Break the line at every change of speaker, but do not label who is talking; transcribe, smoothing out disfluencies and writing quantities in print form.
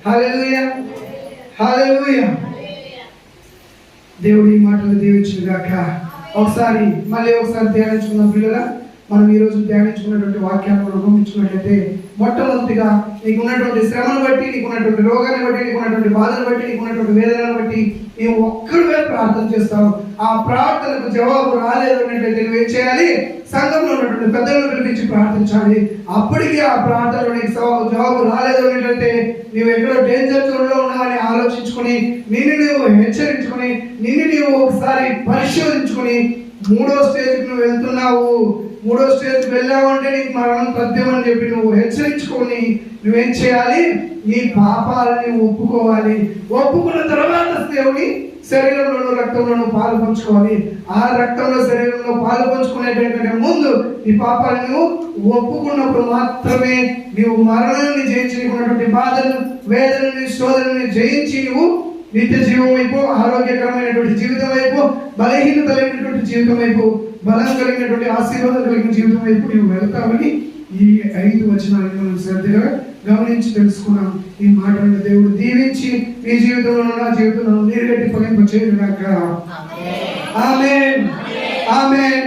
హల్లెలూయా, హల్లెలూయా. దేవుడి మాటలు దీవించుగాక. మళ్ళీ ఒకసారి ధ్యానించుకున్నాం పిల్లల. మనం ఈరోజు ధ్యానించుకున్నటువంటి వాక్యాన్ని మనం గమనించుకున్నట్లయితే, మొట్టమొదటిగా నీకు ఉన్నటువంటి శ్రమను బట్టి, నీకు ఉన్నటువంటి రోగాన్ని బట్టి, నీకు ఉన్నటువంటి బాధను బట్టి, నీకు ఉన్నటువంటి వేదనను బట్టి నీవు ఒక్కడివే ప్రార్థన చేస్తావు. ఆ ప్రార్థనకు జవాబు రాలేదు అన్నట్లయితే నువ్వేం చేయాలి? సంఘంలో ఉన్నటువంటి పెద్దలను పిలిపించి ప్రార్థించాలి. అప్పటికీ ఆ ప్రార్థనలో నీకు జవాబు రాలేదు అన్నట్లయితే నువ్వు ఎక్కడో డేంజర్ జోన్లో ఉన్నావని ఆలోచించుకొని, నిన్ను నువ్వు హెచ్చరించుకొని, నిన్ను నువ్వు ఒకసారి పరిశోధించుకొని, మూడో స్టేజ్కి నువ్వు వెళ్తున్నావు, మూడో స్టేజ్కి వెళ్ళావు అంటే నీకు మరణం తథ్యం అని చెప్పి నువ్వు హెచ్చరించుకొని నువ్వేం చేయాలి? నీ పాపాలని ఒప్పుకోవాలి. ఒప్పుకున్న తర్వాత దేవుని శరీరంలోనూ రక్తంలోనూ పాలు పంచుకోవాలి. ఆ రక్తంలో శరీరంలో పాలు పంచుకునేటంటే ముందు నీ పాపాలను నువ్వు ఒప్పుకున్నప్పుడు మాత్రమే నీవు మరణాన్ని జయించి, నీకున్నటువంటి బాధను, వేదనని, శోధనని జయించి నువ్వు నిత్య జీవం వైపు, ఆరోగ్యకరమైనటువంటి జీవితం వైపు, బలహీనత లేనటువంటి జీవితం వైపు, బలం కలిగినటువంటి ఆశీర్వాదం కలిగిన జీవితం వైపు నువ్వు వెళ్తావని ఈ 5 వచనాలను మనం శ్రద్ధగా గమనించి తెలుసుకున్నాం. ఈ మాటలను దేవుడు దీవించి మీ జీవితంలో, నా జీవితంలో నీరుగట్టి ఫలింప చేయనుగాక. ఆమేన్, ఆమేన్.